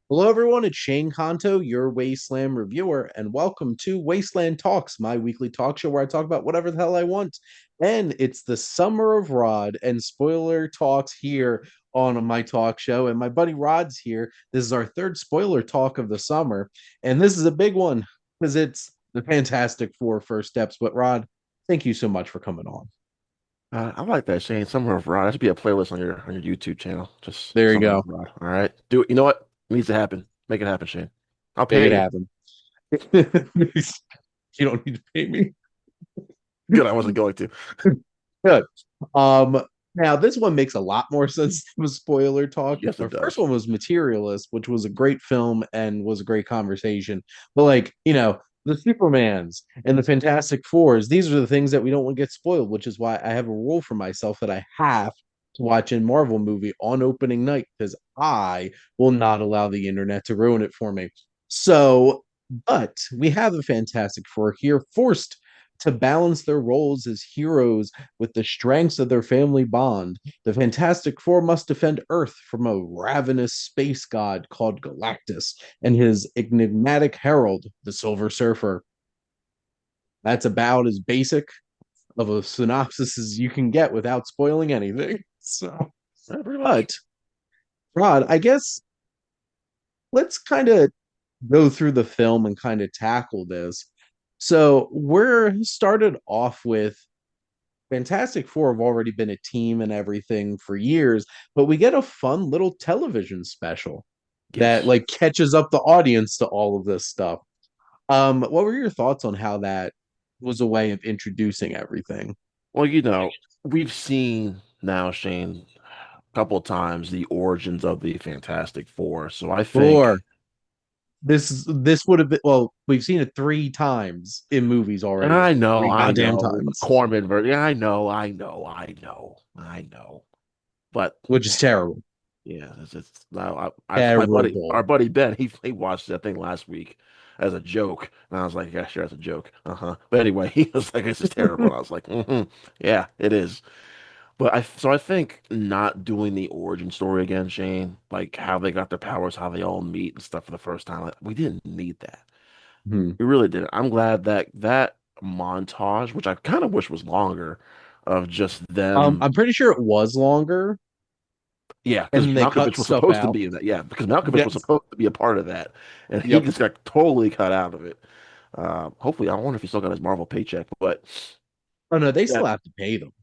Hello, everyone. It's Shane Kanto, your Wasteland reviewer, and welcome to Wasteland Talks, my weekly talk show where I talk about whatever the hell I want. And it's the summer of Rod and spoiler talks here on my talk show. And my buddy Rod's here. This is our third spoiler talk of the summer. And this is a big one because it's the Fantastic Four first steps. But Rod, thank you so much for coming on. I like that, Shane. Summer of Rod. That should be a playlist on your YouTube channel. Just There you Summer of go. Rod. All right. Do it. You know what? It needs to happen. Make it happen, Shane. I'll Make pay it you. happen. You don't need to pay me. Good, I wasn't going to. Good. Um, Now this one makes a lot more sense than a spoiler talk. Yes, it The first does. one was Materialist, which was a great film and was a great conversation. But the Supermans and the Fantastic Fours, these are the things that we don't want to get spoiled, which is why I have a rule for myself that I have to watch a Marvel movie on opening night because I will not allow the internet to ruin it for me. So, but we have the Fantastic Four here forced to balance their roles as heroes with the strengths of their family bond. The Fantastic Four must defend Earth from a ravenous space god called Galactus and his enigmatic herald, the Silver Surfer. That's about as basic of a synopsis as you can get without spoiling anything. So, Yeah, pretty much. but Rod, I guess let's kind of go through the film and kind of tackle this. So we're started off with Fantastic Four have already been a team and everything for years, but we get a fun little television special that Yes. catches up the audience to all of this stuff. What were your thoughts on how that was a way of introducing everything? Well, we've seen now, Shane, a couple of times the origins of the Fantastic Four. So I Or think, this would have been we've seen it three times in movies and already. I know, Three I goddamn know, times, Corman version. Yeah, I know. But which is terrible. yeah, it's now my buddy, Terrible. our buddy Ben, he watched that thing last week as a joke, and I was like, yeah, sure, as a joke, uh-huh. But anyway, he was like, this is terrible, and I was like, yeah, it is. But I think not doing the origin story again, Shane, like how they got their powers, how they all meet and stuff for the first time, like, we didn't need that. Hmm. We really didn't. I'm glad that that montage, which I kind of wish was longer, of just them. I'm pretty sure it was longer, Yeah, because and they cut Malkovich was stuff supposed to out. be in that. Yeah, because Malkovich was Yes. supposed to be a part of that, and he Yep. just got totally cut out of it. Hopefully, I wonder if he still got his Marvel paycheck. But Oh no, they yeah, still have to pay them.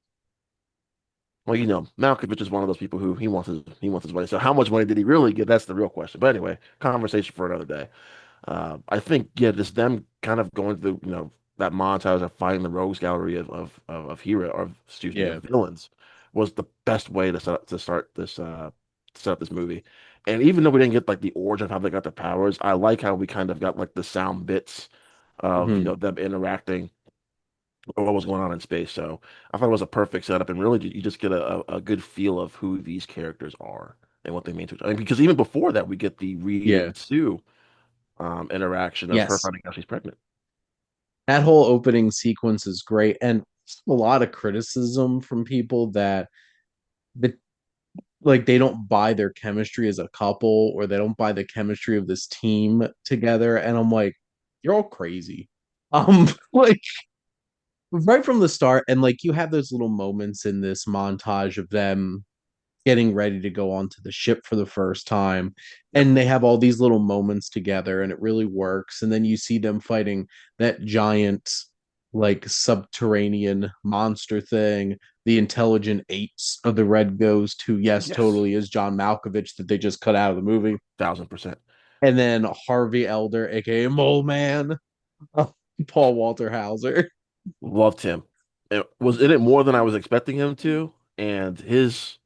well, Malkovich is one of those people who he wants his money. So how much money did he really get? That's the real question. But anyway, conversation for another day. I think just them kind of going through that montage of fighting the rogues gallery of hero or excuse me Yeah. of villains was the best way to set up this movie. And even though we didn't get like the origin of how they got their powers, I like how we kind of got like the sound bits of Hmm. them interacting or what was going on in space. So I thought it was a perfect setup, and really you just get a good feel of who these characters are and what they mean to each other. Because even before that, we get the Reed Yeah. and Sue interaction of her Yes. finding out she's pregnant. That whole opening sequence is great. And a lot of criticism from people that the they don't buy their chemistry as a couple or they don't buy the chemistry of this team together. And I'm like, you're all crazy. Like right from the start, and you have those little moments in this montage of them getting ready to go onto the ship for the first time, Yep. and they have all these little moments together and it really works, and then you see them fighting that giant subterranean monster thing, the intelligent apes of the Red Ghost, who yes Yes. totally is John Malkovich that they just cut out of the movie, 1000%. and then Harvey Elder aka Mole Man, Paul Walter Hauser. Loved him. It was in it more than I was expecting him to, and his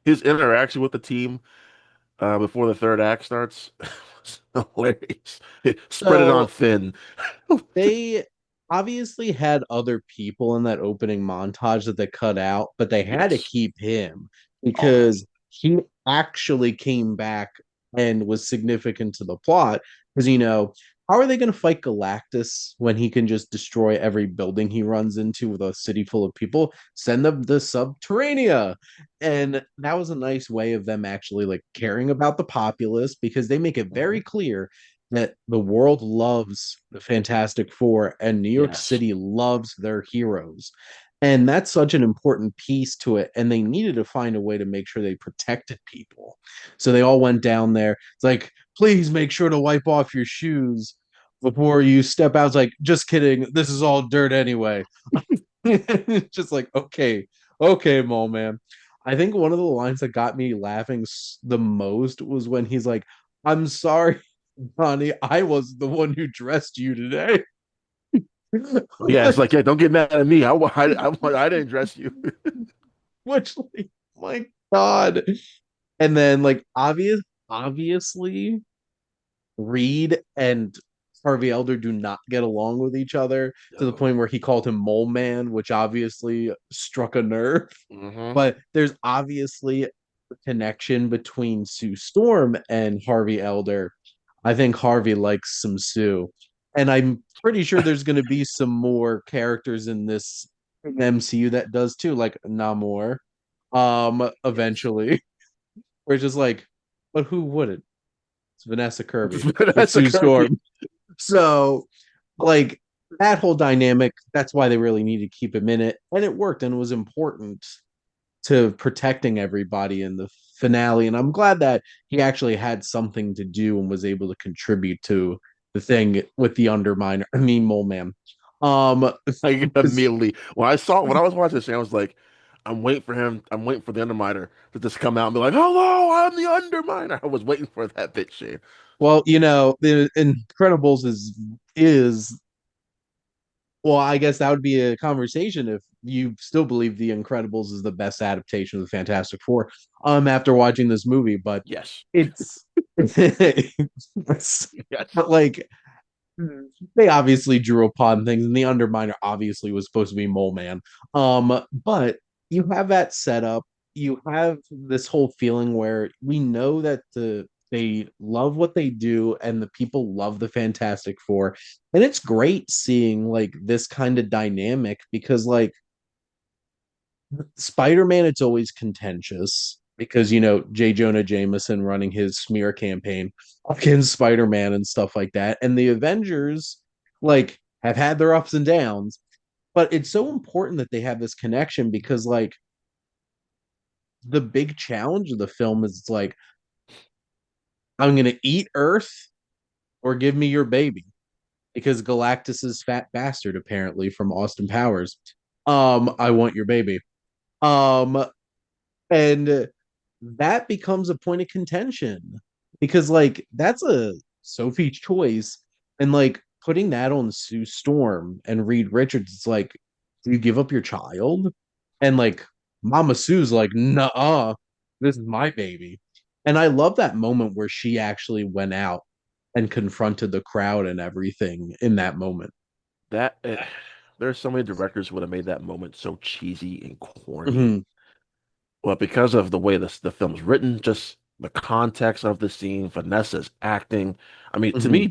interaction with the team before the third act starts was hilarious. Spread it on So thin. they obviously had other people in that opening montage that they cut out, but they had to Yes. keep him Oh yeah. because he actually came back and was significant to the plot. Because, how are they going to fight Galactus when he can just destroy every building he runs into with a city full of people? Send them to Subterranea. And that was a nice way of them actually like caring about the populace because they make it Mhm. very clear that the world loves the Fantastic Four and New York Yes. City loves their heroes. And that's such an important piece to it. And they needed to find a way to make sure they protected people. So they all went down there. It's like, please make sure to wipe off your shoes before you step out. It's like, just kidding. This is all dirt anyway. Just like, okay, okay, Mole Man. I think one of the lines that got me laughing the most was when he's like, I'm sorry, Johnny. I was the one who dressed you today. Yeah, it's like, yeah, don't get mad at me. I didn't dress you. Which, like, my God. And then, like, obviously, Reed and Harvey Elder do not get along with each other to the No. point where he called him Mole Man, which obviously struck a nerve. Hmm. But there's obviously a connection between Sue Storm and Harvey Elder. I think Harvey likes some Sue. And I'm pretty sure there's going to be some more characters in this MCU that does too, like Namor, Yes. eventually. We're just like, but who wouldn't? It's Vanessa Kirby with That's a Sue Kirby. Storm. So, like, that whole dynamic, that's why they really need to keep him in it. And it worked and it was important to protecting everybody in the finale. And I'm glad that he actually had something to do and was able to contribute to the thing with the Underminer. I mean, Mole Man. Um, Like because immediately when I was watching this, I was like, I'm waiting for him. I'm waiting for the Underminer to just come out and be like, "Hello, I'm the Underminer." I was waiting for that bit, Shane. well, the Incredibles is well, I guess that would be a conversation if you still believe The Incredibles is the best adaptation of the Fantastic Four. After watching this movie, but Yes, it's, yes. but like they obviously drew upon things, and the Underminer obviously was supposed to be Mole Man. But you have that setup. You have this whole feeling where we know that they love what they do, and the people love the Fantastic Four, and it's great seeing like this kind of dynamic because like Spider-Man, it's always contentious because J. Jonah Jameson running his smear campaign against Spider-Man and stuff like that. And the Avengers like have had their ups and downs, but it's so important that they have this connection because like the big challenge of the film is it's like I'm gonna eat Earth or give me your baby because Galactus's fat bastard apparently from Austin Powers. I want your baby. Um, and that becomes a point of contention because like that's a Sophie's choice, and like putting that on Sue Storm and Reed Richards, it's like, do you give up your child? And like Mama Sue's like, nah, this is my baby. And I love that moment where she actually went out and confronted the crowd and everything in that moment. That there's so many directors who would have made that moment so cheesy and corny. Mhm, Well, because of the way the film's written, just the context of the scene, Vanessa's acting. I mean, to mhm. me,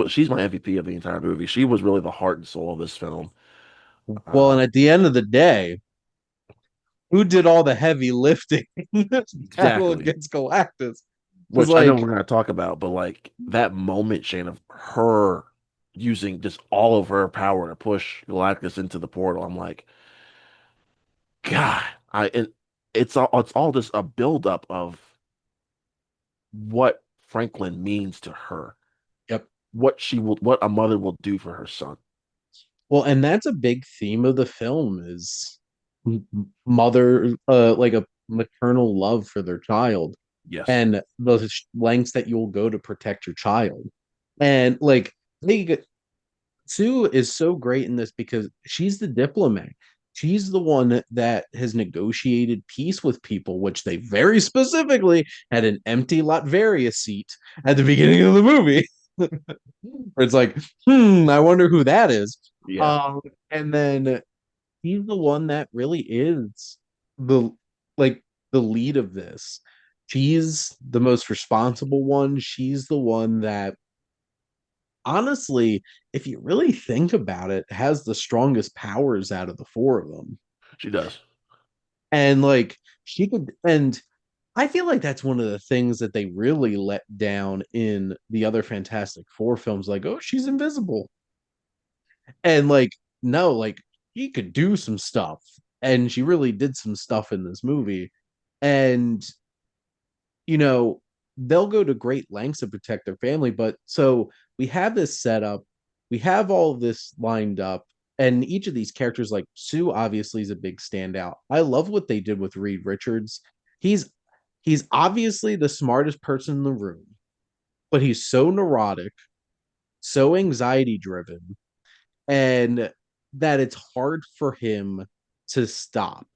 she's my MVP of the entire movie. She was really the heart and soul of this film. Well, and Uh, at the end of the day, who did all the heavy lifting in this battle exactly. against Galactus? Because Which I know like, we're gonna talk about, but like that moment, Shane, of her using just all of her power to push Galactus into the portal. I'm like, God, and it's all just a buildup of what Franklin means to her, yep. what a mother will do for her son. Well, and that's a big theme of the film is mother, like a maternal love for their child, Yes. and the lengths that you'll go to protect your child. And like they Sue is so great in this because she's the diplomat. She's the one that has negotiated peace with people, which they very specifically had an empty Latveria seat at the beginning of the movie. Where it's like, I wonder who that is. Yeah. Um, and then he's the one that really is the like the lead of this. She's the most responsible one. She's the one that honestly, if you really think about it, has the strongest powers out of the four of them. She does. And like she could, and I feel like that's one of the things that they really let down in the other Fantastic Four films. Like, oh, she's invisible. And like, no, like she could do some stuff. And she really did some stuff in this movie. And you know, they'll go to great lengths to protect their family. But so we have this set up, we have all of this lined up, and each of these characters, like Sue, obviously is a big standout. I love what they did with Reed Richards. He's he's obviously the smartest person in the room, but he's so neurotic, so anxiety driven, and that it's hard for him to stop.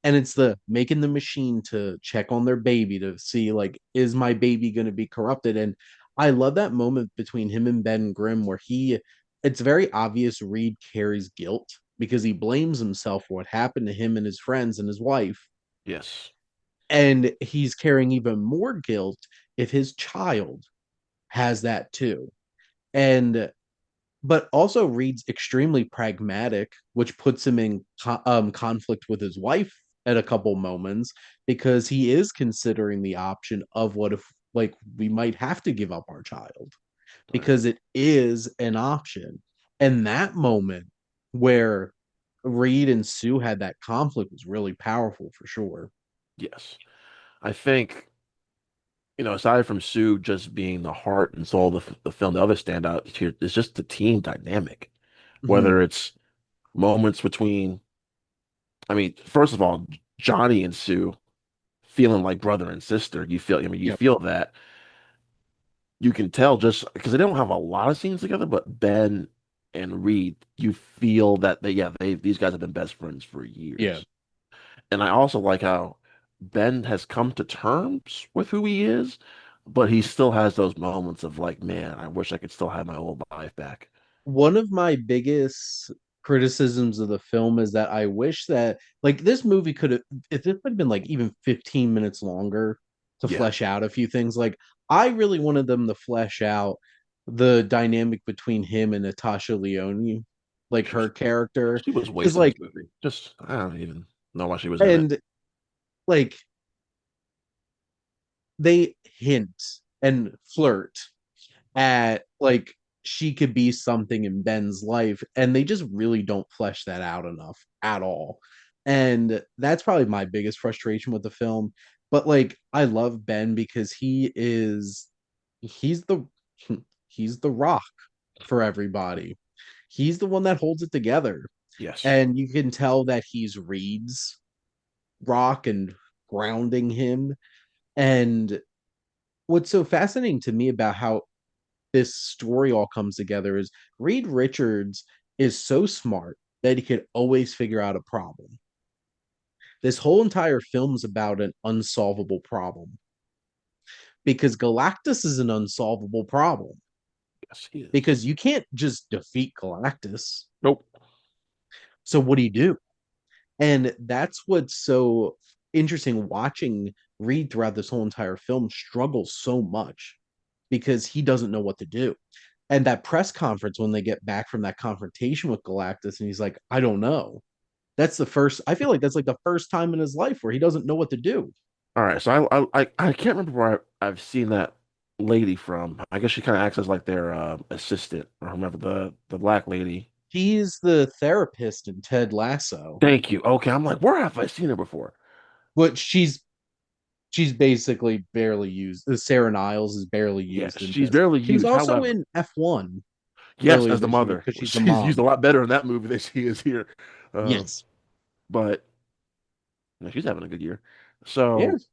And it's the making the machine to check on their baby to see like is my baby going to be corrupted. And I love that moment between him and Ben Grimm where he it's very obvious Reed carries guilt because he blames himself for what happened to him and his friends and his wife, Yes. and he's carrying even more guilt if his child has that too. And but also Reed's extremely pragmatic, which puts him in conflict with his wife at a couple moments because he is considering the option of what if like we might have to give up our child Right. because it is an option. And that moment where Reed and Sue had that conflict was really powerful for sure. Yes. I think, aside from Sue just being the heart and soul of the film, the other standout here is just the team dynamic. Mm-hmm. Whether it's moments between, I mean, first of all, Johnny and Sue feeling like brother and sister. You Yep. feel that. You can tell just because they don't have a lot of scenes together, but Ben and Reed, you feel that these guys have been best friends for Yeah. years. And I also like how Ben has come to terms with who he is, but he still has those moments of like, man, I wish I could still have my old life back. One of my biggest criticisms of the film is that I wish that like this movie could have if it had been like even 15 minutes longer to Yeah, flesh out a few things. Like I really wanted them to flesh out the dynamic between him and Natasha Leone, like she, her character. she was Because wasted this like movie. Just I don't even know why she was in it. and like they hint and flirt at like she could be something in Ben's life, and they just really don't flesh that out enough at all. And that's probably my biggest frustration with the film. But like I love Ben because he's the he's the rock for everybody. He's the one that holds it together. Yes, And you can tell that he's Reed's rock and grounding him. And what's so fascinating to me about how this story all comes together is Reed Richards is so smart that he could always figure out a problem. This whole entire film's about an unsolvable problem because Galactus is an unsolvable problem yes, he is. because you can't just defeat Galactus. Nope. So what do you do? And that's what's so interesting watching Reed throughout this whole entire film struggle so much because he doesn't know what to do. And that press conference when they get back from that confrontation with Galactus, and he's like, I don't know. That's the first, I feel like that's like the first time in his life where he doesn't know what to do. All right, so I can't remember where I've seen that lady from. I guess she kind of acts as like their assistant. I remember the black lady. He's the therapist in Ted Lasso, Thank you. Okay, I'm like, where have I seen her before? but she's basically barely used. Sarah Niles is barely Yes, used in she's this. barely She's used. also However, in F1 yes, earlier as the this year mother, because she's the she's used a mom. lot better in that movie than she is here. Uh, Yes. but no, she's having a good year. So Yes.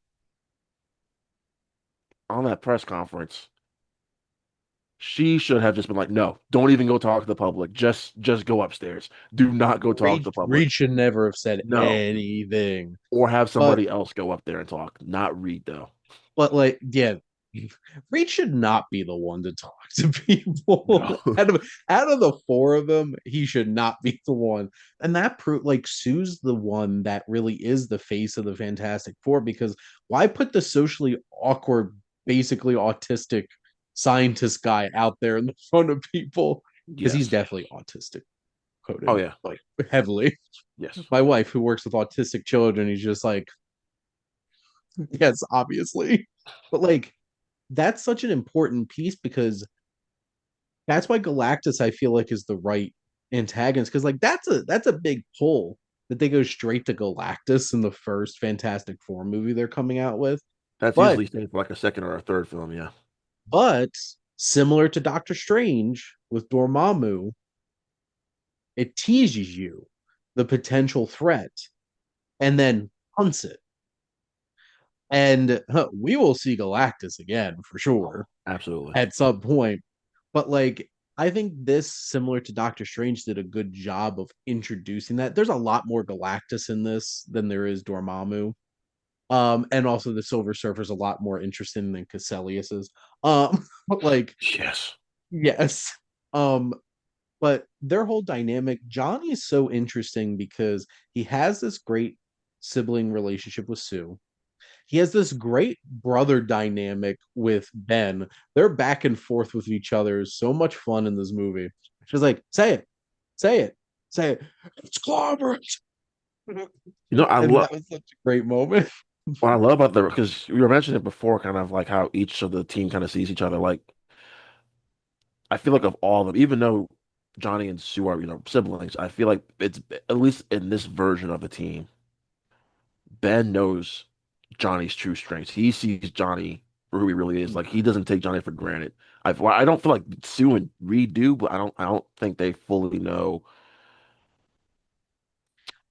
on that press conference, she should have just been like, "No, don't even go talk to the public. Just go upstairs. Do not go talk to the Reed public. should never have said No, anything. or have But somebody else go up there and talk. Not Reed though. But like, yeah, Reed should not be the one to talk to people. No. Out of the four of them, he should not be the one. And that proof like Sue's the one that really is the face of the Fantastic Four because why put the socially awkward, basically autistic scientist guy out there in the front of people because he's Yes. definitely autistic Oh coded yeah. like heavily. Yes. My wife, who works with autistic children, he's just like, yes, obviously. But like, that's such an important piece because that's why Galactus, I feel like, is the right antagonist. Because like that's a big pull that they go straight to Galactus in the first Fantastic Four movie they're coming out with. That's But usually saved for like a second or a third film. Yeah. but similar to Doctor Strange with Dormammu, it teases you the potential threat and then hunts it. And we will see Galactus again for sure Absolutely. at some point. But like, I think this, similar to Doctor Strange, did a good job of introducing that. There's a lot more Galactus in this than there is Dormammu. And also the Silver Surfer's a lot more interesting than Casselius is. But like, Yes. yes. Um, but their whole dynamic, Johnny is so interesting because he has this great sibling relationship with Sue. He has this great brother dynamic with Ben. They're back and forth with each other. So much fun in this movie. She's like, say it, say it, say it. It's clobbering. You know, I And love that was such a great moment. what I love about the because you were mentioning it before, kind of like how each of the team kind of sees each other. Like I feel like of all of them, even though Johnny and Sue are, siblings, I feel like it's at least in this version of the team, Ben knows Johnny's true strengths. He sees Johnny for who he really is. Like he doesn't take Johnny for granted. I don't feel like Sue and Reed do, but I don't think they fully know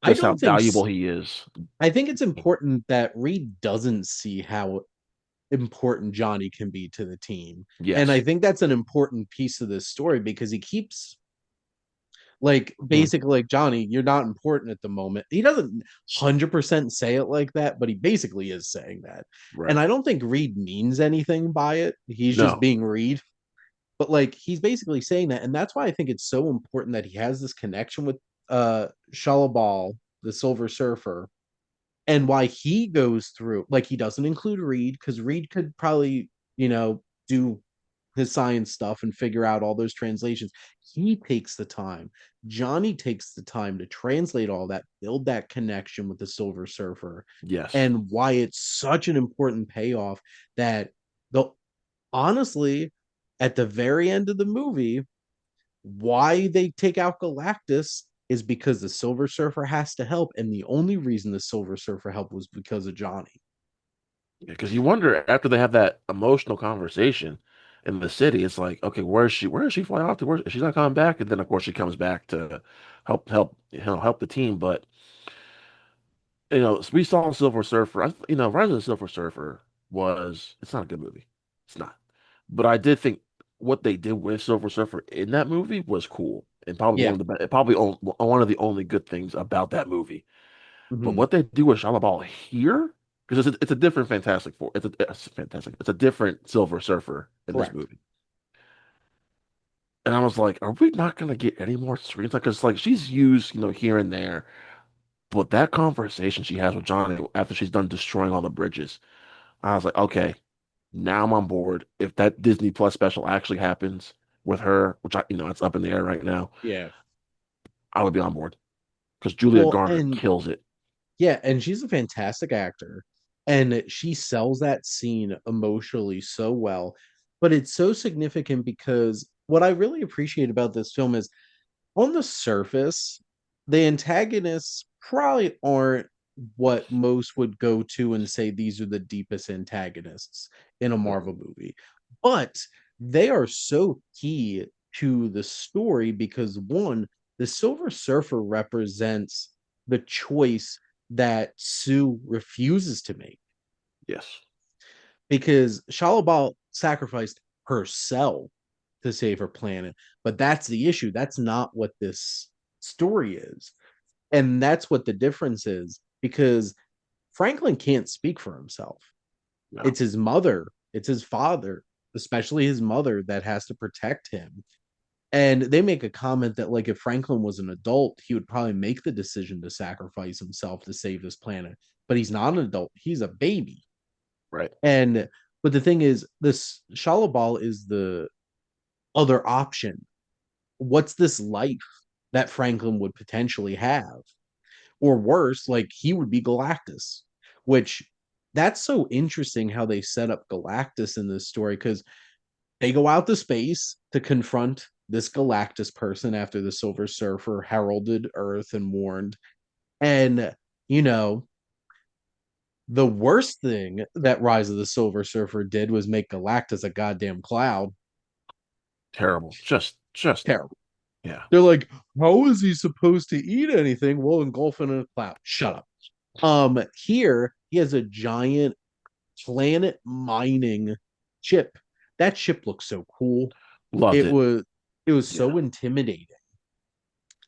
I just how don't think, valuable he is. I think it's important that Reed doesn't see how important Johnny can be to the team. And I Yes. think that's an important piece of this story because he keeps like Mhm. basically like Johnny, you're not important at the moment. He doesn't 100% say it like that, but he basically is saying that. Right. And I don't think Reed means anything by it. He's just No. being Reed. But like he's basically saying that. And that's why I think it's so important that he has this connection with Shalabal, the Silver Surfer, and why he goes through like he doesn't include Reed because Reed could probably, do his science stuff and figure out all those translations. He takes the time. Johnny takes the time to translate all that, build that connection with the Silver Surfer, Yes. and why it's such an important payoff that the honestly at the very end of the movie, why they take out Galactus is because the Silver Surfer has to help, and the only reason the Silver Surfer helped was because of Johnny. Because you wonder after they have that emotional conversation in the city, it's like, okay, where is she? Where is she flying off to? Where she's not coming back, and then of course she comes back to help the team. But we saw Silver Surfer. Rise of the Silver Surfer was it's not a good movie. It's not. But I did think what they did with Silver Surfer in that movie was cool, and probably one Yeah. of the probably one of the only good things about that movie. But Mm-hmm. what they do with Shalamal here, because it's a different Fantastic Four. It's fantastic. It's a different Silver Surfer in this Correct. movie. And I was like, are we not gonna get any more screens? Like, cause like she's used, here and there, but that conversation she has with Johnny after she's done destroying all the bridges, I was like, okay, now I'm on board. If that Disney Plus special actually happens with her, which it's up in the air right now, Yeah. I would be on board because Julia Well, Garner and kills it. yeah, and she's a fantastic actor. And she sells that scene emotionally so well. But it's so significant because what I really appreciate about this film is on the surface, the antagonists probably aren't what most would go to and say these are the deepest antagonists in a Right. Marvel movie. But they are so key to the story because one, the Silver Surfer represents the choice that Sue refuses to make Yes. because Shalabal sacrificed herself to save her planet. But that's the issue. That's not what this story is. And that's what the difference is because Franklin can't speak for himself. No. It's his mother, it's his father, especially his mother, that has to protect him. And they make a comment that, like, if Franklin was an adult, he would probably make the decision to sacrifice himself to save this planet. But he's not an adult, he's a baby. Right. And But the thing is, this Shalabal is the other option. What's this life that Franklin would potentially have? Or worse, like he would be Galactus, which that's so interesting how they set up Galactus in this story because they go out to space to confront this Galactus person after the Silver Surfer heralded Earth and warned. And, you know, the worst thing that Rise of the Silver Surfer did was make Galactus a goddamn cloud. Terrible. Just Terrible. yeah. They're like, how is he supposed to eat anything? Well, engulfing in a cloud. Shut up. Here he has a giant planet mining ship. That ship looks so cool. Loved It it. was it was Yeah. so intimidating.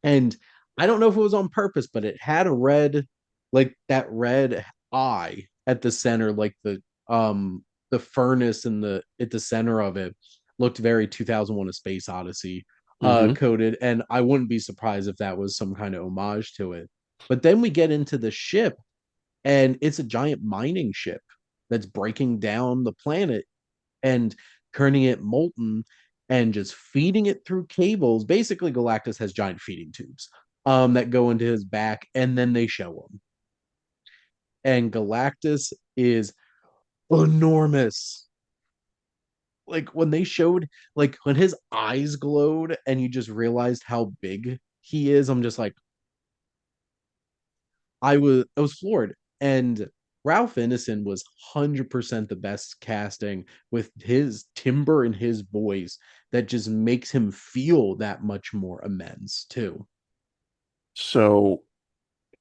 And I don't know if it was on purpose, but it had a red, like that red eye at the center, like the furnace in the at the center of it looked very 2001 A Space Odyssey Mm-hmm. coded, and I wouldn't be surprised if that was some kind of homage to it. But then we get into the ship, and it's a giant mining ship that's breaking down the planet and turning it molten and just feeding it through cables. Basically, Galactus has giant feeding tubes that go into his back, and then they show him. And Galactus is enormous. Like when they showed, like when his eyes glowed, and you just realized how big he is. I'm just like, I was floored. And Ralph Ineson was 100% the best casting with his timbre and his voice that just makes him feel that much more immense too. So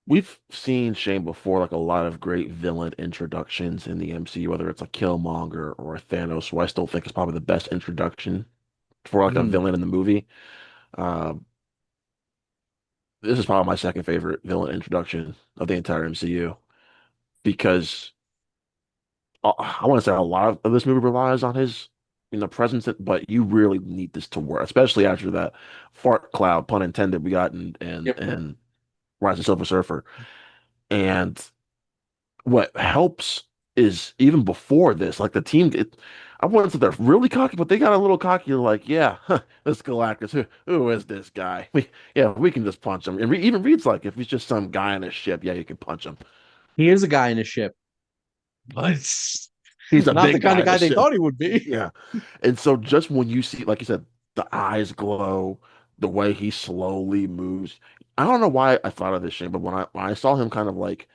we've seen Shane before, like a lot of great villain introductions in the MCU, whether it's a Killmonger or a Thanos, who I still think is probably the best introduction for like a Mm, villain in the movie. Um, this is probably my second favorite villain introduction of the entire MCU because I want to say a lot of this movie relies on his, presence, but you really need this to work, especially after that fart cloud, pun intended, we got in yep. Rise of Silver Surfer. And what helps is even before this, like the team, I wouldn't say they're really cocky, but they got a little cocky. Like, yeah, huh, this Galactus, who is this guy? Yeah, we can just punch him. And even Reed's like, if he's just some guy on a ship, yeah, you can punch him. He is a guy in a ship, but He's a not the big kind guy of on a guy they ship. thought he would be. Yeah. And so just when you see, like you said, the eyes glow, the way he slowly moves. I don't know why I thought of this, Shane, but when I saw him kind of like,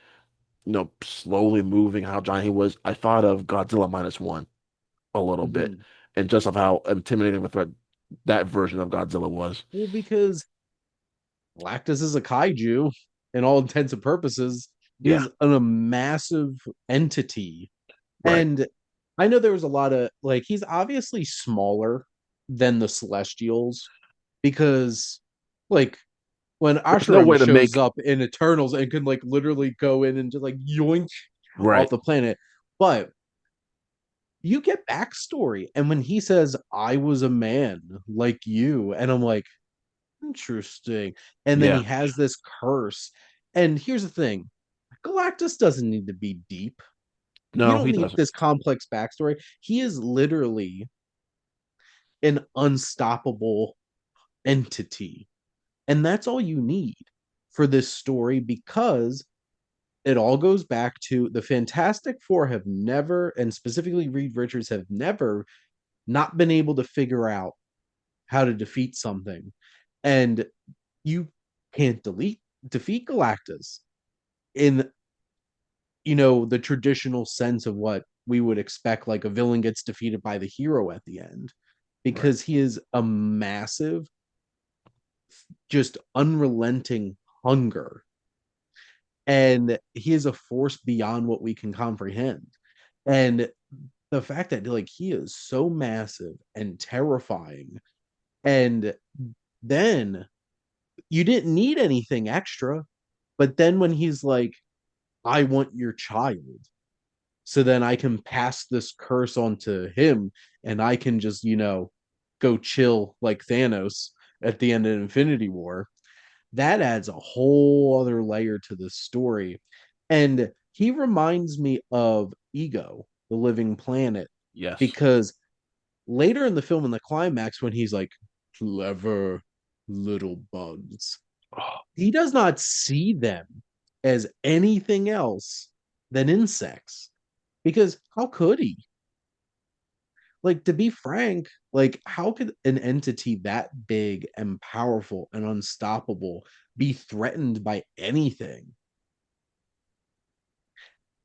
slowly moving, how giant he was, I thought of Godzilla minus one a little bit, Mhm. and just of how intimidating of a threat that version of Godzilla was. Well, because Galactus is a kaiju in all intents and purposes. Yeah, He's a massive entity. right. And I know there was a lot of like he's obviously smaller than the Celestials because like when There's no Ashram way to shows make up in Eternals and can like literally go in and just like yoink off right. the planet. But you get backstory. And when he says, I was a man like you, and I'm like, interesting. And then he Yeah. has this curse. And here's the thing Galactus doesn't need to be deep. You No, don't he need doesn't. this complex backstory. He is literally an unstoppable entity. And that's all you need for this story because it all goes back to the Fantastic Four have never, and specifically Reed Richards, have never not been able to figure out how to defeat something. And you can't defeat Galactus in the traditional sense of what we would expect, like a villain gets defeated by the hero at the end, Right. because he is a massive, just unrelenting hunger, and he is a force beyond what we can comprehend. And the fact that like he is so massive and terrifying, and then you didn't need anything extra, but then when he's like, I want your child, so then I can pass this curse on to him, and I can just, go chill like Thanos at the end of Infinity War. That adds a whole other layer to the story. And he reminds me of Ego, the living planet. Yes. because later in the film, in the climax, when he's like, clever little bugs, Oh, he does not see them as anything else than insects. Because how could he? Like, to be frank, like, how could an entity that big and powerful and unstoppable be threatened by anything?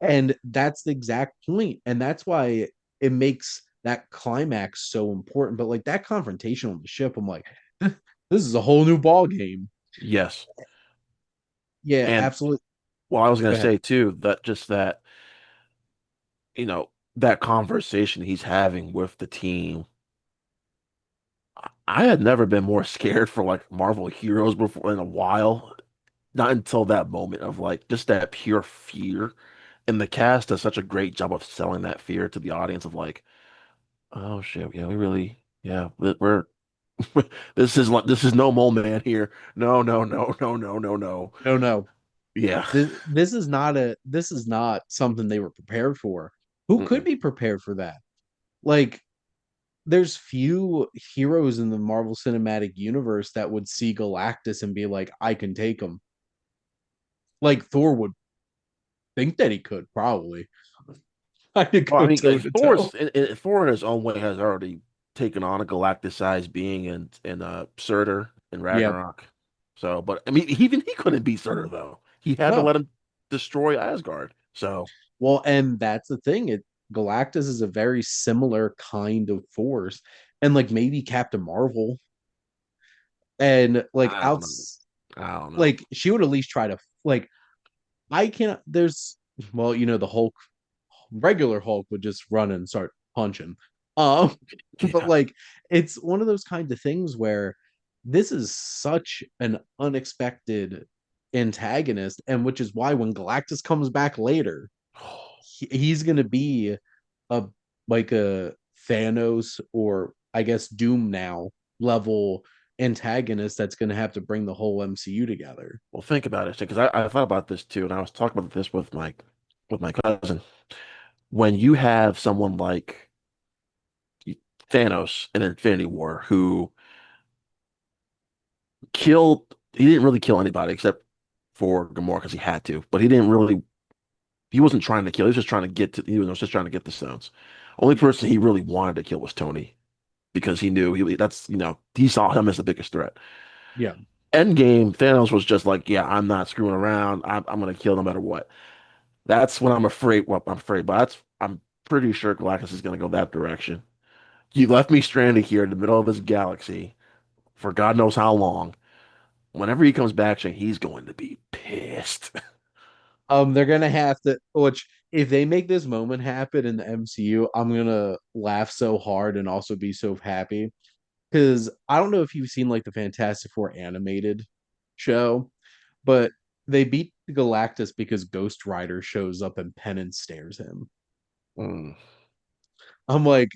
And that's the exact point. And that's why it makes that climax so important. But like that confrontation on the ship, I'm like, this is a whole new ball game. yes. Yeah, And absolutely. well, I was gonna Go ahead. say too that just that, you know, that conversation he's having with the team. I had never been more scared for like Marvel heroes before in a while. Not until that moment of like just that pure fear. And the cast does such a great job of selling that fear to the audience of like, oh shit, yeah, we really, yeah, we're this is no mole man here. No, no, no, no, no, no, no. No, no. Yeah. This is not something they were prepared for. Who could Mm-mm. be prepared for that? Like, there's few heroes in the Marvel Cinematic Universe that would see Galactus and be like, I can take him. Like Thor would think that he could, probably. I could Well, I go mean, toe to toe. Thor in his own way has already taken on a galactic-sized being in Surtur in Yep. Ragnarok. So, but I mean, even he couldn't beat Surtur though. He had to No. let him destroy Asgard. So, Well, and that's the thing. It Galactus is a very similar kind of force. And like maybe Captain Marvel and like I don't know. outs I don't know. like she would at least try to like I can't there's well, the Hulk regular Hulk would just run and start punching. Um but Yeah. like it's one of those kinds of things where this is such an unexpected antagonist, and which is why when Galactus comes back later, he's gonna be a like a Thanos or I guess Doom now level antagonist that's gonna have to bring the whole MCU together. Well, think about it, because I thought about this too, and I was talking about this with my cousin. When you have someone like Thanos in Infinity War who he didn't really kill anybody except for Gamora because he had to, but he wasn't trying to kill. He was just trying to he was just trying to get the stones. Only person he really wanted to kill was Tony because he knew he saw him as the biggest threat. Yeah. Endgame, Thanos was just like, yeah, I'm not screwing around. I'm gonna kill no matter what. That's when I'm afraid. Well, I'm afraid, but I'm pretty sure Galactus is gonna go that direction. You left me stranded here in the middle of this galaxy for God knows how long. Whenever he comes back, he's going to be pissed. They're gonna have to, which if they make this moment happen in the MCU, I'm gonna laugh so hard and also be so happy. Because I don't know if you've seen like the Fantastic Four animated show, but they beat Galactus because Ghost Rider shows up and Penance stares him. Mm. I'm like,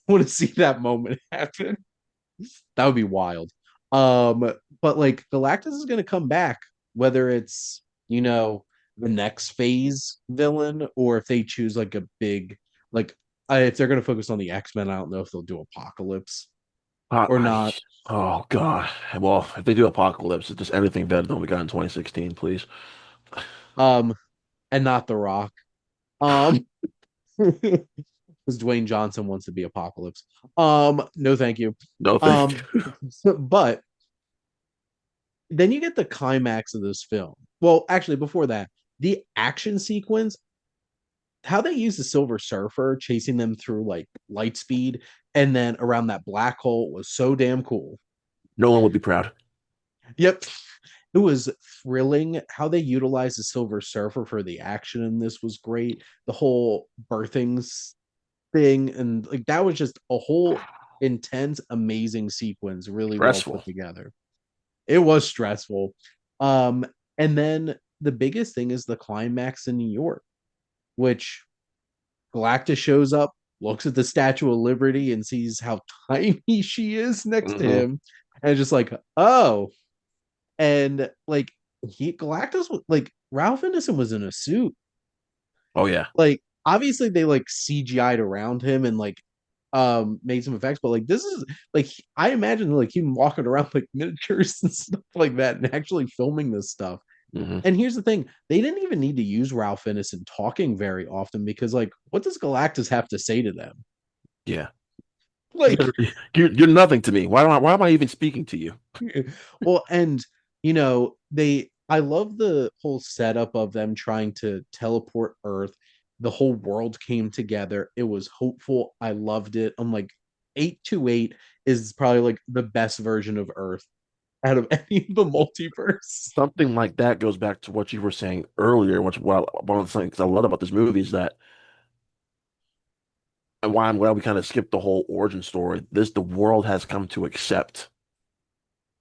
I want to see that moment happen. That would be wild. But like Galactus is gonna come back, whether it's the next phase villain or if they choose like a big like if they're gonna focus on the X-Men, I don't know if they'll do Apocalypse Uh, or I, not. oh God. Well, if they do Apocalypse, it's just anything better than what we got in 2016, please. Um, and not The Rock. Um, because Dwayne Johnson wants to be Apocalypse. No, thank you. No, thank Um, you. but then you get the climax of this film. Well, actually, before that, the action sequence, how they use the Silver Surfer chasing them through like light speed and then around that black hole was so damn cool. No one would be proud. Yep. It was thrilling how they utilized the Silver Surfer for the action in this was great. The whole birthings thing and like that was just a whole intense, amazing sequence, really well Stressful. put together. It was stressful. Um, and then the biggest thing is the climax in New York, which Galactus shows up, looks at the Statue of Liberty, and sees how tiny she is next to Hmm. him, and just like, oh, and like Galactus was like Ralph Ineson was in a suit. Oh yeah. Like obviously they like CGI'd around him and like made some effects, but like this is like I imagine like him walking around like miniatures and stuff like that and actually filming this stuff. Hmm. And here's the thing, they didn't even need to use Ralph Ineson talking very often because like what does Galactus have to say to them? Yeah. Like You're nothing to me. Why am I even speaking to you? well, and they I love the whole setup of them trying to teleport Earth. The whole world came together. It was hopeful. I loved it. I'm like 828 is probably like the best version of Earth out of any of the multiverse. Something like that goes back to what you were saying earlier, which one of the things I love about this movie is that, and why I'm glad we kind of skipped the whole origin story. The world has come to accept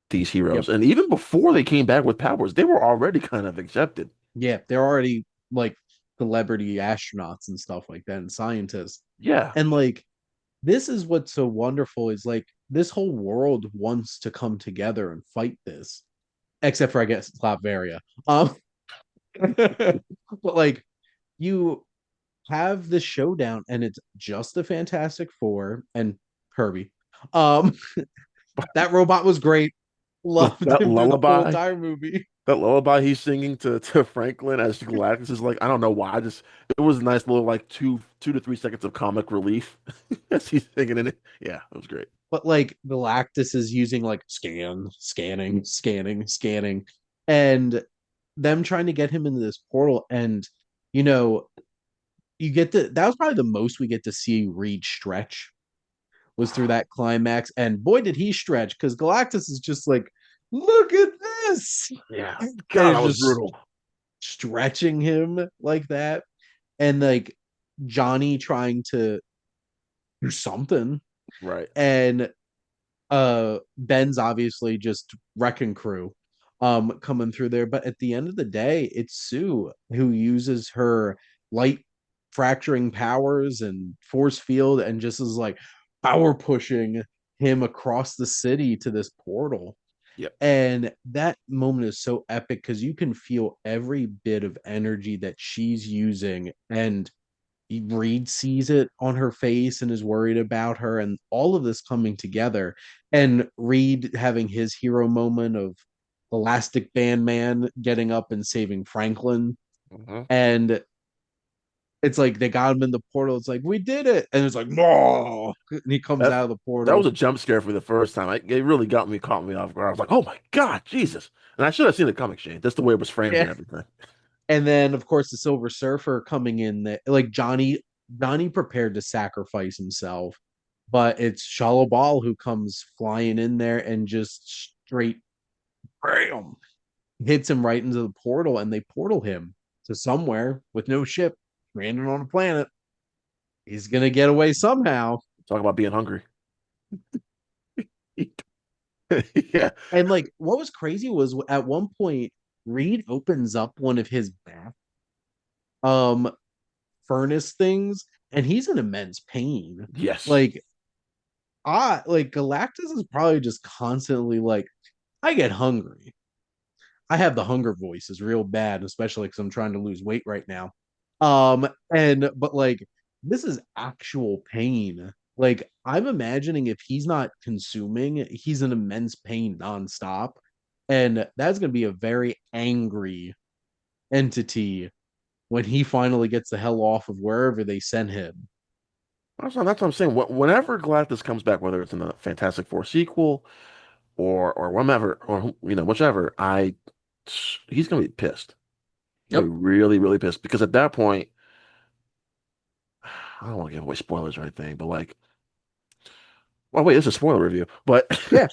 these heroes, Yep. and even before they came back with powers, they were already kind of accepted. Yeah, they're already like celebrity astronauts and stuff like that and scientists. Yeah, And like this is what's so wonderful is like this whole world wants to come together and fight this, except for I guess Latveria. But like you have the showdown and it's just the Fantastic Four and Kirby. Um, that robot was great. Loved that him through the whole lullaby, entire movie. that lullaby he's singing to Franklin as Galactus is like, I don't know why, I just it was a nice little like 2 to 3 seconds of comic relief as he's singing in it. Yeah, it was great. But like Galactus is using like scanning, and them trying to get him into this portal. And you know, you get that was probably the most we get to see Reed stretch was through that climax. And boy, did he stretch because Galactus is just like, look at this. Yeah, And God, it's that was just brutal. stretching him like that. And like Johnny trying to do something. Right. And Ben's obviously just wrecking crew coming through there. But at the end of the day, it's Sue who uses her light fracturing powers and force field and just is like power pushing him across the city to this portal. Yep. And that moment is so epic because you can feel every bit of energy that she's using. And Reed sees it on her face and is worried about her, and all of this coming together. And Reed having his hero moment of Elastic Band Man getting up and saving Franklin. Mhm. And it's like they got him in the portal. It's like, we did it. And it's like, no. And he comes That out of the that was portal. a jump scare for me the first time. It really caught me off guard. I was like, "Oh my God, Jesus!" And I should have seen the comic shade. That's the way it was framed Yeah. and everything. And then of course the Silver Surfer coming in that like Johnny prepared to sacrifice himself, but it's Shalabal who comes flying in there and just straight bam hits him right into the portal, and they portal him to somewhere with no ship, stranded on a planet. He's gonna get away somehow. Talk about being hungry. Yeah. And like what was crazy was at one point Reed opens up one of his bath um furnace things and he's in immense pain. Yes. Like I like Galactus is probably just constantly like, I get hungry. I have the hunger voice is real bad, especially because I'm trying to lose weight right now. And but like this is actual pain. Like I'm imagining if he's not consuming, he's in immense pain nonstop. And that's gonna be a very angry entity when he finally gets the hell off of wherever they sent him. That's what I'm saying. Whenever Galactus comes back, whether it's in the Fantastic Four sequel or whatever, or whichever, he's gonna be pissed. He's gonna Yep. be really, really pissed because at that point, I don't want to give away spoilers or anything, but like, well, wait, this is a spoiler review, but Yeah.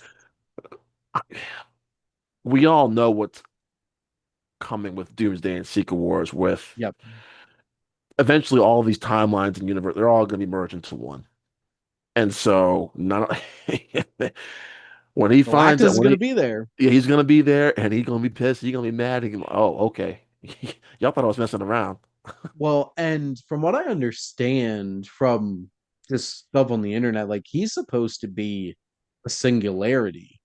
we all know what's coming with Doomsday and Secret Wars with Yep. eventually all of these timelines and universe, they're all going to be merged into one. And so not when he finds Galactus that is when gonna he be there. yeah, he's going to be there and he's going to be pissed, he's going to be mad. Oh, okay. Y'all thought I was messing around. Well, and from what I understand from this stuff on the internet, like he's supposed to be a singularity.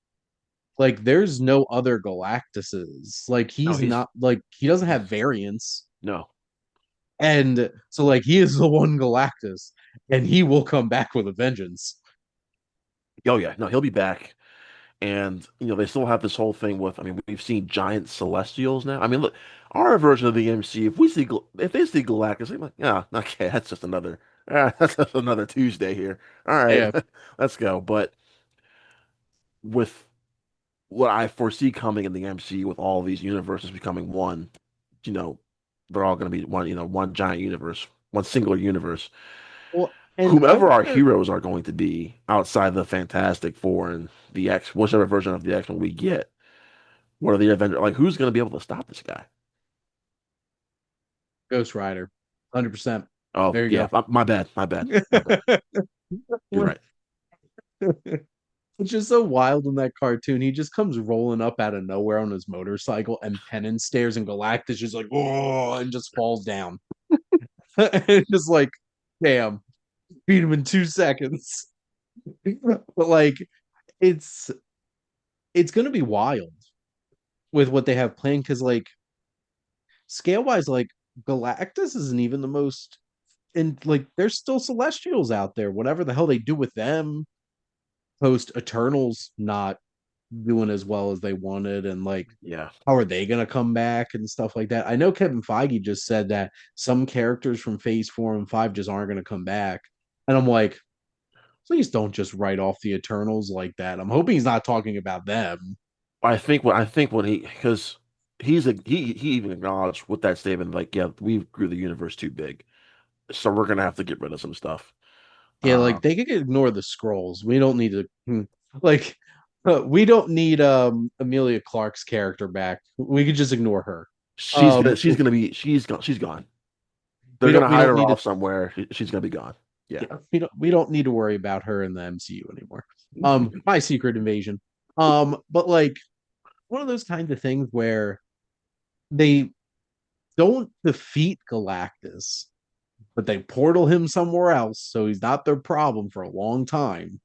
Like there's no other Galactuses. Like No, he's not like he doesn't have he's variants. no. And so like he is the one Galactus, and he will come back with a vengeance. Oh yeah, no, he'll be back. And they still have this whole thing with. I mean, we've seen giant celestials now. I mean, look, our version of the MC. If they see Galactus, they're like, yeah, okay, that's just another, that's just another Tuesday here. All right, Yeah. let's go. But with what I foresee coming in the MC, with all these universes becoming one, you know, they're all going to be one. One giant universe, one singular universe. Well, and I Whomever our wonder. heroes are going to be outside the Fantastic Four and the X, whichever version of the X-Men we get. What are the Avengers like? Who's going to be able to stop this guy? Ghost Rider, 100%. Oh There you yeah, go. my bad, my bad, my bad. You're right. Which is so wild in that cartoon. He just comes rolling up out of nowhere on his motorcycle, and Penance stares, and Galactus just like, oh, and just falls down. And just like, damn, beat him in 2 seconds. But like, it's it's gonna be wild with what they have planned because like scale wise, like Galactus isn't even the most, and like there's still Celestials out there. Whatever the hell they do with them post Eternals not doing as well as they wanted, and like Yeah, how are they gonna come back and stuff like that. I know Kevin Feige just said that some characters from Phase 4 and 5 just aren't gonna come back, and I'm like, please don't just write off the Eternals like that. I'm hoping he's not talking about them. I think what he because he even acknowledged with that statement like yeah we grew the universe too big, so we're gonna have to get rid of some stuff. Yeah, Uh, like they could ignore the scrolls. We don't need to like we don't need Amelia Clark's character back. We could just ignore her. she's gonna Um she's gonna be she's gone. we They're gonna don't hide her need to off somewhere. She's gonna be gone. Yeah. yeah, we don't need to worry about her in the MCU anymore. My Secret Invasion. But like one of those kinds of things where they don't defeat Galactus, but they portal him somewhere else so he's not their problem for a long time.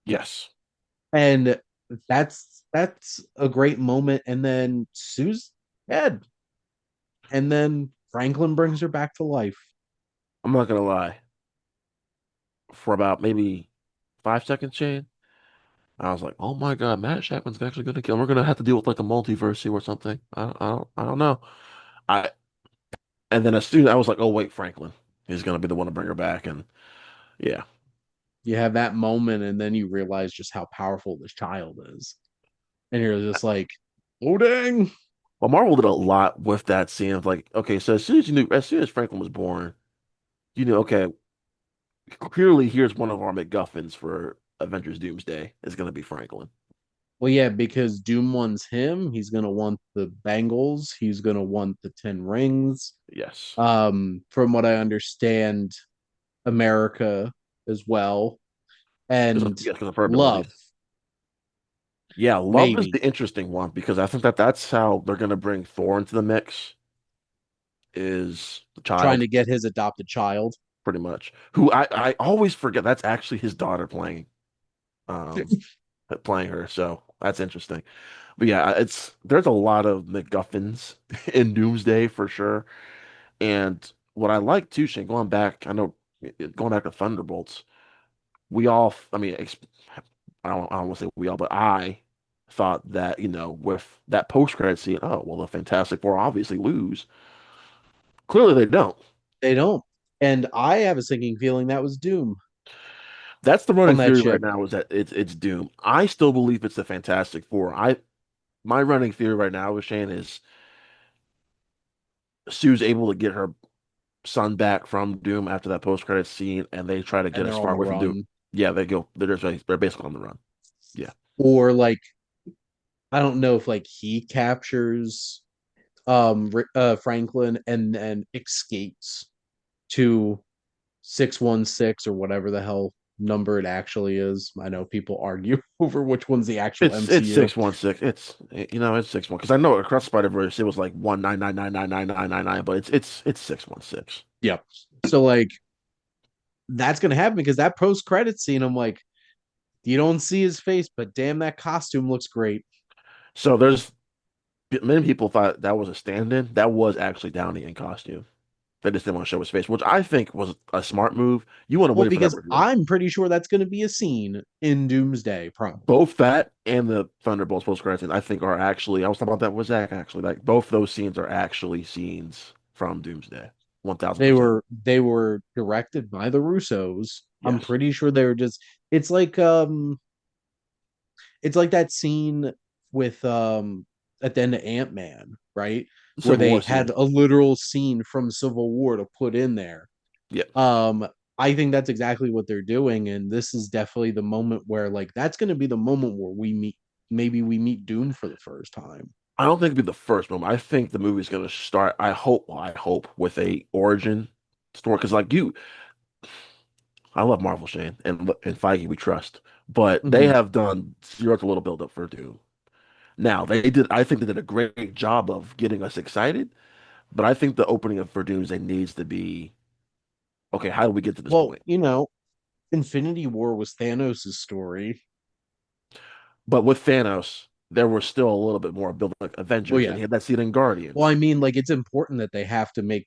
Yes. And that's a great moment. And then Sue's dead. And then Franklin brings her back to life. I'm not gonna lie. For about maybe 5 seconds, Shane, I was like, "Oh my God, Matt Chapman's actually gonna kill him. We're gonna have to deal with like a multiverse or something." I don't know. I and then as soon I was like, "Oh wait, Franklin is gonna be the one to bring her back." And yeah, You have that moment, and then you realize just how powerful this child is. And you're just like, oh dang. well, Marvel did a lot with that scene of like, okay, so as soon as Franklin was born, okay, clearly here's one of our MacGuffins for Avengers Doomsday is gonna be Franklin. Well, yeah, because Doom wants him. He's gonna want the bangles. He's gonna want the 10 rings. Yes, From what I understand, America as well, and because of her love, abilities. Yeah, Love is maybe the interesting one because I think that's how they're gonna bring Thor into the mix is the trying child, to get his adopted child. pretty much. Who I always forget that's actually his daughter um playing her, so that's interesting. But yeah, there's a lot of MacGuffins in Doomsday for sure. And what I like too, Shane, going back, I know going back to Thunderbolts, we all, I mean, I don't want to say we all, but I thought that, with that post-credit scene, oh, well, the Fantastic Four obviously lose. Clearly they don't. They don't. And I have a sinking feeling that was Doom That's the on running that theory right ship. now is that it's Doom. I still believe it's the Fantastic Four. My running theory right now with Shane is Sue's able to get her son back from Doom after that post-credit scene, and they try to And get they're as on far the away from Doom. run. Yeah, they're basically on the run. Yeah. Or like, I don't know if like he captures Franklin and then escapes to 616 or whatever the hell number it actually is. I know people argue over which one's the actual It's MCU. 616. It's 61 because I know across Spider-Verse it was like 199999999, but it's 616. Yep. So like that's gonna happen because that post credit scene, I'm like, you don't see his face, but damn, that costume looks great. So there's many people thought that was a stand-in. That was actually Downey in costume. They just didn't want to show his face, which I think was a smart move. You want to Well, wait for that because reveal. I'm pretty sure that's going to be a scene in Doomsday, probably. Both that and the Thunderbolts post credits, I think are actually. I was talking about that with Zach actually. Like both those scenes are actually scenes from Doomsday, 1000%. They were directed by the Russos. I'm Yes, pretty sure they were just. It's like it's like that scene with at the end of Ant-Man, right? the Where Civil they War had scene. a literal scene from Civil War to put in there. Yeah, Um, I think that's exactly what they're doing, and this is definitely the moment where like that's going to be the moment where we meet. Maybe we meet Doom for the first time. I don't think it'll be the first moment. I think the movie's gonna start. I hope with a origin story because like you, I love Marvel, Shane, and Feige we trust, but they Mhm. have done zero to little build up for Doom. Now they did. I think they did a great job of getting us excited, but I think the opening of for Doomsday needs to be okay. How do we get to this Well, point? Infinity War was Thanos' story. But with Thanos, there was still a little bit more build like Well, Avengers, and yeah. he had that scene in Well, I Guardians. mean, like it's important that they have to make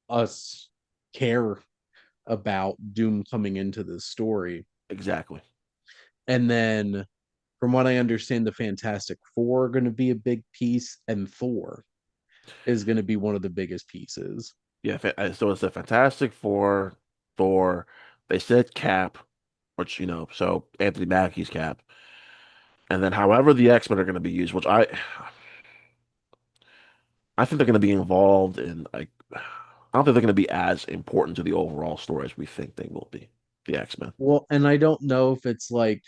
us care about Doom coming into this story. Exactly. And then, from what I understand, the Fantastic Four are going to be a big piece, and Thor is going to be one of the biggest pieces. Yeah. So it's a Fantastic Four, Thor. They said Cap, which so Anthony Mackie's Cap, and then however the X-Men are going to be used, which I think they're going to be involved in like I don't think they're going to be as important to the overall story as we think they will be. The X-Men. Well, and I don't know if it's like,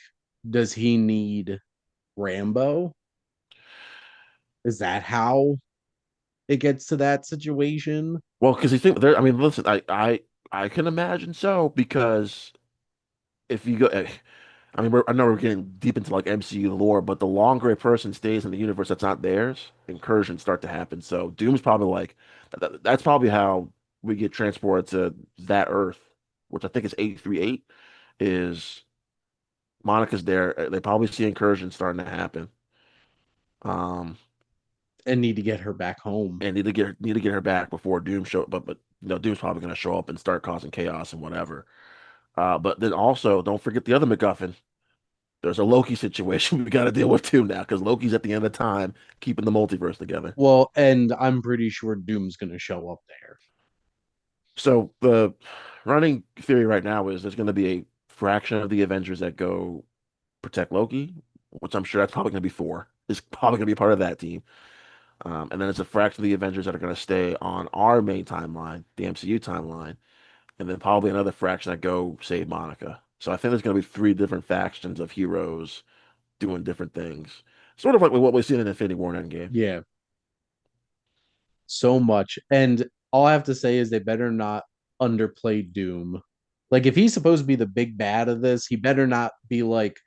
does he need Rambo? Is that how it gets to that situation? Well, because you think there. I mean, listen, I can imagine so because if you go, I mean, I know we're getting deep into like MCU lore, but the longer a person stays in the universe that's not theirs, incursions start to happen. So Doom's probably like that's probably how we get transported to that Earth, which I think is 838. Is Monica's there? They probably see incursions starting to happen. Um, And need to get her back home. and need to get her back before Doom show. But Doom's probably going to show up and start causing chaos and whatever. But then also don't forget the other MacGuffin. There's a Loki situation we got to deal with too now because Loki's at the end of time keeping the multiverse together. Well, and I'm pretty sure Doom's going to show up there. So the running theory right now is there's going to be a fraction of the Avengers that go protect Loki, which I'm sure that's probably going to be Thor. Is probably going to be part of that team. And then there's a fraction of the Avengers that are going to stay on our main timeline, the MCU timeline, and then probably another fraction that go save Monica. So I think there's going to be three different factions of heroes doing different things, sort of like what we've seen in Infinity War and Endgame. Yeah, so much. And all I have to say is they better not underplay Doom. Like if he's supposed to be the big bad of this, he better not be like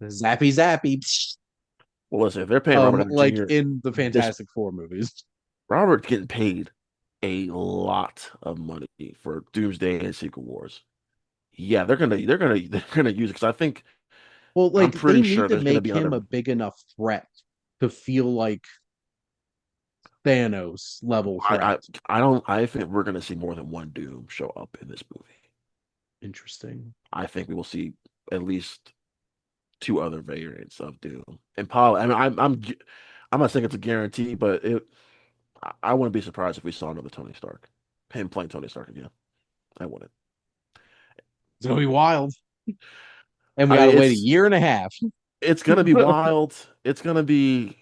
zappy zappy, Well, listen, if they're paying Robert Downey like Jr. in the this, Fantastic Four movies. Robert's getting paid a lot of money for Doomsday and Secret Wars. Yeah, they're gonna use it because Well, I'm like they pretty need sure to there's gonna make be him another a big enough threat to feel like Thanos level I threat. I I don't I think we're gonna see more than one Doom show up in this movie. Interesting. I think we will see at least two other variants of Doom. And probably I'm not saying it's a guarantee, but I wouldn't be surprised if we saw another Tony Stark. Him playing Tony Stark again. I wouldn't. It's gonna be wild. And we I mean, gotta wait a year and a half. it's gonna be wild. It's gonna be.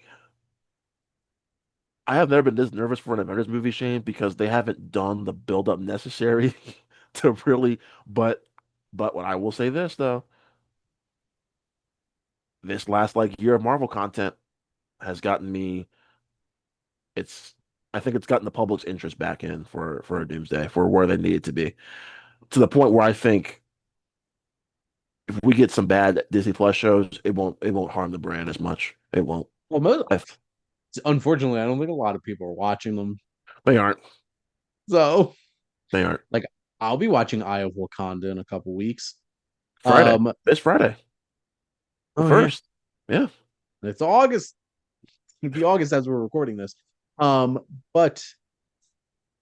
I have never been this nervous for an Avengers movie, Shane, because they haven't done the build up necessary to really. But, what I will say this though, this last like year of Marvel content has gotten me. It's. I think it's gotten the public's interest back in for a Doomsday for where they need it to be to the point where I think if we get some bad Disney Plus shows, it won't harm the brand as much. It won't. Well, I, unfortunately, I don't think a lot of people are watching them. they aren't. So, They aren't. like, I'll be watching Eye of Wakanda in a couple weeks. Friday. Um, This Friday, the oh yeah, first. Yeah. it's August. It'll be August as we're recording this. Um, but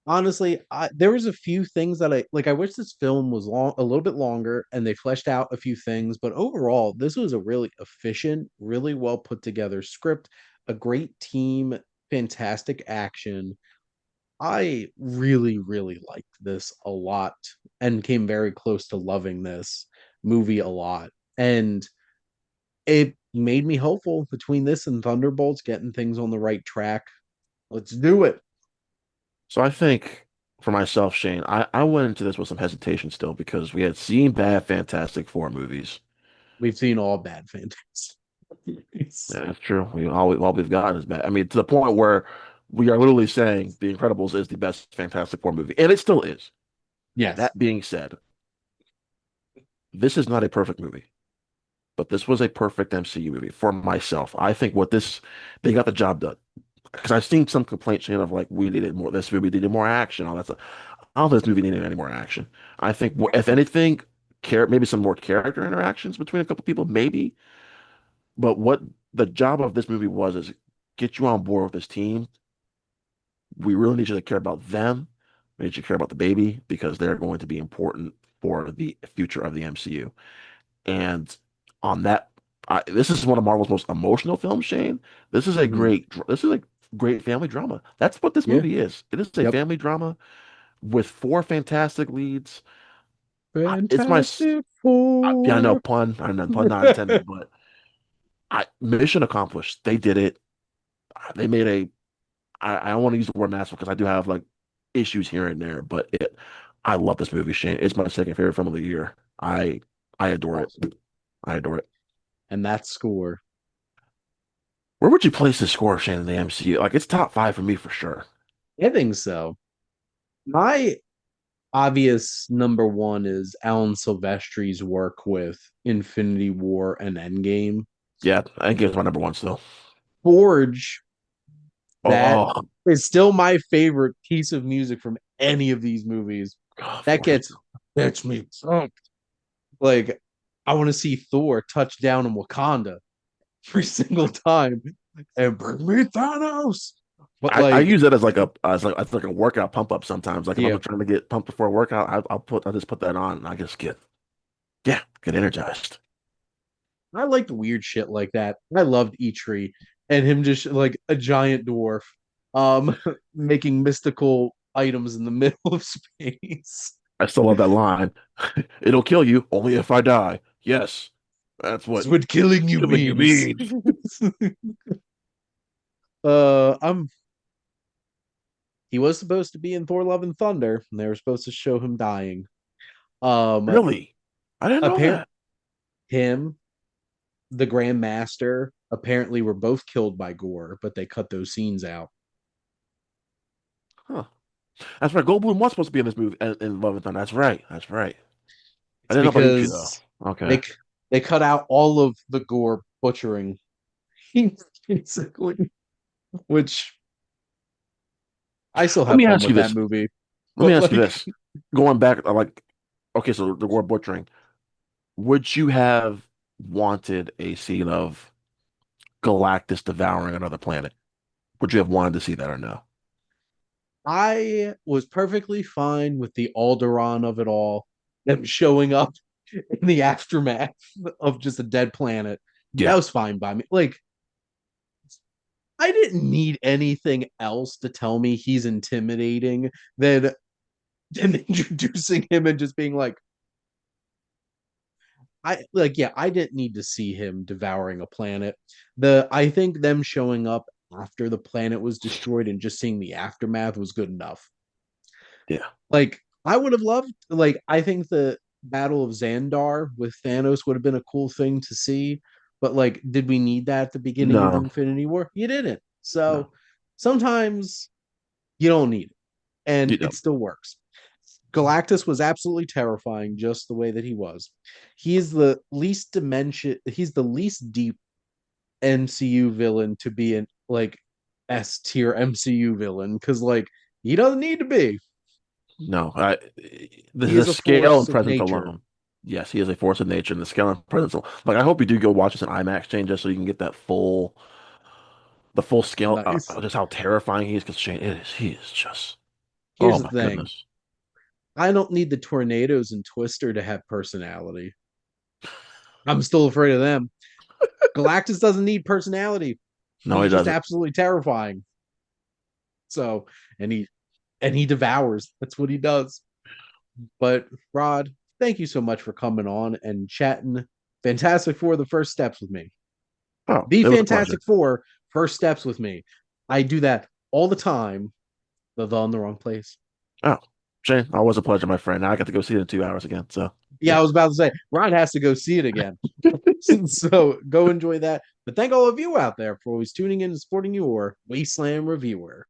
honestly, there was a few things that I like. I wish this film was long, a little bit longer, and they fleshed out a few things. But overall, this was a really efficient, really well put together script, a great team, fantastic action. I really, really liked this a lot and came very close to loving this movie a lot. And it made me hopeful between this and Thunderbolts getting things on the right track. Let's do it. So I think for myself, Shane, I went into this with some hesitation still because we had seen bad Fantastic Four movies. We've seen all bad Fantastic movies. Yeah, that's true. All we've got is bad. I mean, to the point where we are literally saying The Incredibles is the best Fantastic Four movie, and it still is. Yes. That being said, this is not a perfect movie, but this was a perfect MCU movie for myself. I think what this they got the job done because I've seen some complaints, Shane, of like we needed more. This movie needed more action. All that stuff. I don't think this movie needed any more action. I think if anything, maybe some more character interactions between a couple people, maybe. But what the job of this movie was is get you on board with this team. We really need you to care about them. We need you to care about the baby because they're going to be important for the future of the MCU. And on that, this is one of Marvel's most emotional films, Shane. Mhm. This is a great family drama. That's what this Yeah. movie is. It is a Yep. family drama with four fantastic leads. It's Fantastic yeah, I know Four. pun not intended, but mission accomplished. They did it. They made a I don't want to use the word masterful because I do have like issues here and there, but I love this movie, Shane. It's my second favorite film of the year. I adore it. Awesome. I adore it. And that score. Where would you place this score, Shane, in the MCU? Like it's top five for me for sure. I think so. My obvious number one is Alan Silvestri's work with Infinity War and Endgame. Yeah, I think it's my number one still. Forge, that Oh, is still my favorite piece of music from any of these movies. God, That Force. gets me pumped. Like, I want to see Thor touch down in Wakanda every single time and bring me Thanos. But I like, use that as like a workout pump up sometimes. Like if yeah, I'm trying to get pumped before a workout, I'll just put that on and I just get energized. I liked weird shit like that. I loved Eitri and him just like a giant dwarf, um, making mystical items in the middle of space. I still love that line. It'll kill you only if I die. Yes, that's That's what what killing you killing you means. means. I'm he was supposed to be in Thor Love and Thunder, and they were supposed to show him dying. Um Really? I didn't know apparent that. him, the Grand Master, apparently were both killed by Gore, but they cut those scenes out. Huh. That's right. Goldblum was supposed to be in this movie in Love and Thunder. That's right. That's right. I It's didn't know about Ichi though. because Okay. they they cut out all of the Gore butchering, basically, which I still Let have me fun ask you with that this. movie. Let me But ask you like, this. Going back, okay, so the word butchering. Would you have wanted a scene of Galactus devouring another planet? Would you have wanted to see that or no? I was perfectly fine with the Alderaan of it all, them showing up in the aftermath of just a dead planet. That Yeah. was fine by me. Like, I didn't need anything else to tell me he's intimidating than introducing him and just being like, I didn't need to see him devouring a planet. I think them showing up after the planet was destroyed and just seeing the aftermath was good enough. Yeah. Like, I would have loved, like, I think the Battle of Xandar with Thanos would have been a cool thing to see. But like, did we need that at the beginning of No. Infinity War? You didn't. No. So sometimes you don't need it, and You it don't. still works. Galactus was absolutely terrifying, just the way that he was. He is the least dimension. He's the least deep MCU villain to be an like S tier MCU villain because like he doesn't need to be. No. He The is a scale and force of presence nature. alone. Yes, he is a force of nature, and the scale and presence. Like, I hope you do go watch this in IMAX, Shane, just so you can get the full scale, Nice. just how terrifying he is. Because Shane, he is just. Here's Oh the my thing. goodness. I don't need the tornadoes and Twister to have personality. I'm still afraid of them. Galactus doesn't need personality. No, he He's just doesn't. absolutely terrifying. So, and he devours. That's what he does. But Rod, thank you so much for coming on and chatting Fantastic Four the first steps with me. Oh, The it was a pleasure. Fantastic Four first steps with me. I do that all the time. The in the wrong place. Oh, Shane, always a pleasure, my friend. Now I got to go see it in 2 hours again. So Yeah, yeah. I was about to say Rod has to go see it again. So go enjoy that. But thank all of you out there for always tuning in and supporting your Wasteland Reviewer.